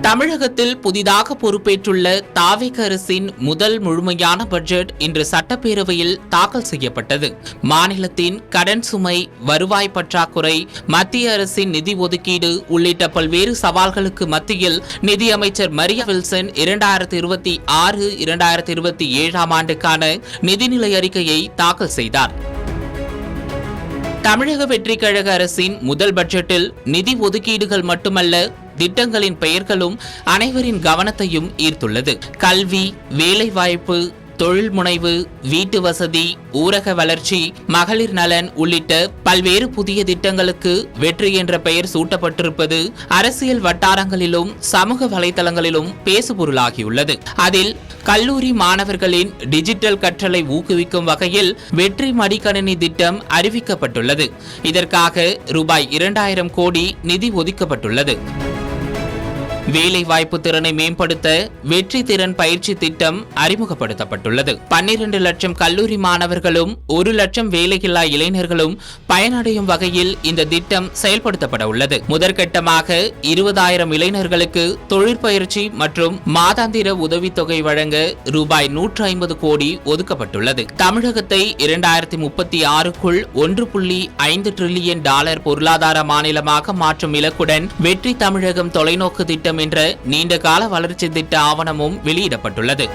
தமிழகத்தில் புதிதாக பொறுப்பேற்றுள்ள தாவேக அரசின் முதல் முழுமையான பட்ஜெட் இன்று சட்டப்பேரவையில் தாக்கல் செய்யப்பட்டது. மாநிலத்தின் கடன் சுமை, வருவாய் பற்றாக்குறை, மத்திய அரசின் நிதி ஒதுக்கீடு உள்ளிட்ட பல்வேறு சவால்களுக்கு மத்தியில் நிதியமைச்சர் மரியா வில்சன் 2026-2027 ஆண்டுக்கான நிதிநிலை அறிக்கையை தாக்கல் செய்தார். தமிழக வெற்றிக் கழக அரசின் முதல் பட்ஜெட்டில் நிதி ஒதுக்கீடுகள் மட்டுமல்ல, திட்டங்களின் பெயர்களும் அனைவரின் கவனத்தையும் ஈர்த்துள்ளது. கல்வி, வேலைவாய்ப்பு, தொழில் முனைவு, வீட்டு வசதி, ஊரக வளர்ச்சி, மகளிர் நலன் உள்ளிட்ட பல்வேறு புதிய திட்டங்களுக்கு வெற்றி என்ற பெயர் சூட்டப்பட்டிருப்பது அரசியல் வட்டாரங்களிலும் சமூக வலைதளங்களிலும் பேசுபொருளாகியுள்ளது. அதில் கல்லூரி மாணவர்களின் டிஜிட்டல் கற்றலை ஊக்குவிக்கும் வகையில் வெற்றி மடிக்கணினி திட்டம் அறிவிக்கப்பட்டுள்ளது. இதற்காக ரூபாய் 2000 கோடி நிதி ஒதுக்கப்பட்டுள்ளது. வேலைவாய்ப்பு திறனை மேம்படுத்த வெற்றி திறன் பயிற்சி திட்டம் அறிமுகப்படுத்தப்பட்டுள்ளது. 12 லட்சம் கல்லூரி மாணவர்களும் 1 லட்சம் வேலையில்லா இளைஞர்களும் பயனடையும் வகையில் இந்த திட்டம் செயல்படுத்தப்பட உள்ளது. முதற்கட்டமாக 20,000 இளைஞர்களுக்கு தொழிற்பயிற்சி மற்றும் மாதாந்திர உதவித்தொகை வழங்க ரூபாய் 150 கோடி ஒதுக்கப்பட்டுள்ளது. தமிழகத்தை 2036க்குள் $1.5 டிரில்லியன் பொருளாதார மாநிலமாக மாற்றும் இலக்குடன் வெற்றி தமிழகம் தொலைநோக்கு திட்டம் என்ற நீண்டகால வளர்ச்சி திட்ட ஆவணமும் வெளியிடப்பட்டுள்ளது.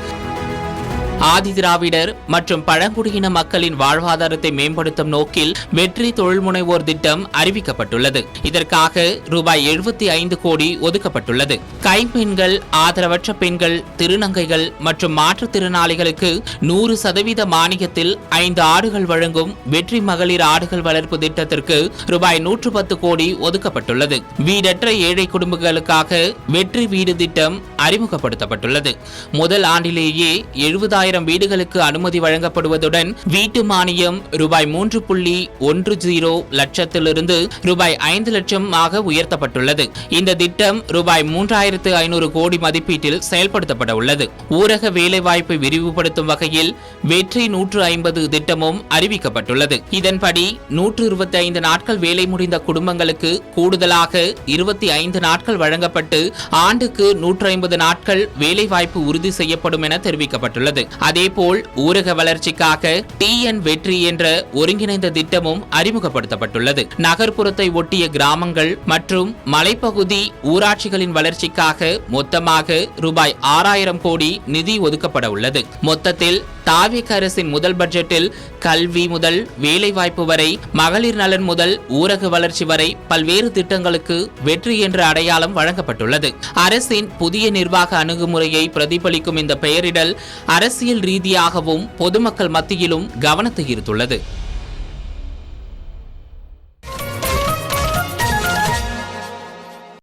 ஆதிதிராவிடர் மற்றும் பழங்குடியின மக்களின் வாழ்வாதாரத்தை மேம்படுத்தும் நோக்கில் வெற்றி தொழில் முனைவோர் திட்டம் அறிவிக்கப்பட்டுள்ளது. இதற்காக ரூபாய் 75 கோடி ஒதுக்கப்பட்டுள்ளது. கைம்பெண்கள், ஆதரவற்ற பெண்கள், திருநங்கைகள் மற்றும் மாற்றுத்திறனாளிகளுக்கு 100% மானியத்தில் 5 ஆடுகள் வழங்கும் வெற்றி மகளிர் ஆடுகள் வளர்ப்பு திட்டத்திற்கு ரூபாய் 110 கோடி ஒதுக்கப்பட்டுள்ளது. வீடற்ற ஏழை குடும்பங்களுக்காக வெற்றி வீடு திட்டம் அறிமுகப்படுத்தப்பட்டுள்ளது. முதல் ஆண்டிலேயே 70,000 வீடுகளுக்கு அனுமதி வழங்கப்படுவதுடன் வீட்டு மானியம் ரூபாய் 3.10 லட்சத்திலிருந்து ரூபாய் 5 லட்சமாக உயர்த்தப்பட்டுள்ளது. இந்த திட்டம் ரூபாய் 3,500 கோடி மதிப்பீட்டில் செயல்படுத்தப்பட உள்ளது. ஊரக வேலைவாய்ப்பை விரிவுபடுத்தும் வகையில் வெற்றி 150 திட்டமும் அறிவிக்கப்பட்டுள்ளது. இதன்படி 125 நாட்கள் வேலை முடிந்த குடும்பங்களுக்கு கூடுதலாக 25 நாட்கள் வழங்கப்பட்டு ஆண்டுக்கு 150 நாட்கள் வேலைவாய்ப்பு உறுதி செய்யப்படும் என தெரிவிக்கப்பட்டுள்ளது. அதேபோல் ஊரக வளர்ச்சிக்காக TN வெற்றி என்ற ஒருங்கிணைந்த திட்டமும் அறிமுகப்படுத்தப்பட்டுள்ளது. நகர்ப்புறத்தை ஒட்டிய கிராமங்கள் மற்றும் மலைப்பகுதி ஊராட்சிகளின் வளர்ச்சிக்காக மொத்தமாக ரூபாய் 6,000 கோடி நிதி ஒதுக்கப்பட உள்ளது. மொத்தத்தில் தாவேக அரசின் முதல் பட்ஜெட்டில் கல்வி முதல் வேலைவாய்ப்பு வரை, மகளிர் நலன் முதல் ஊரக வளர்ச்சி வரை பல்வேறு திட்டங்களுக்கு வெற்றி என்ற அடையாளம் வழங்கப்பட்டுள்ளது. அரசின் புதிய நிர்வாக அணுகுமுறையை பிரதிபலிக்கும் இந்த பெயரிடல் அரசியல் ரீதியாகவும் பொதுமக்கள் மத்தியிலும் கவனத்தை ஈர்த்துள்ளது.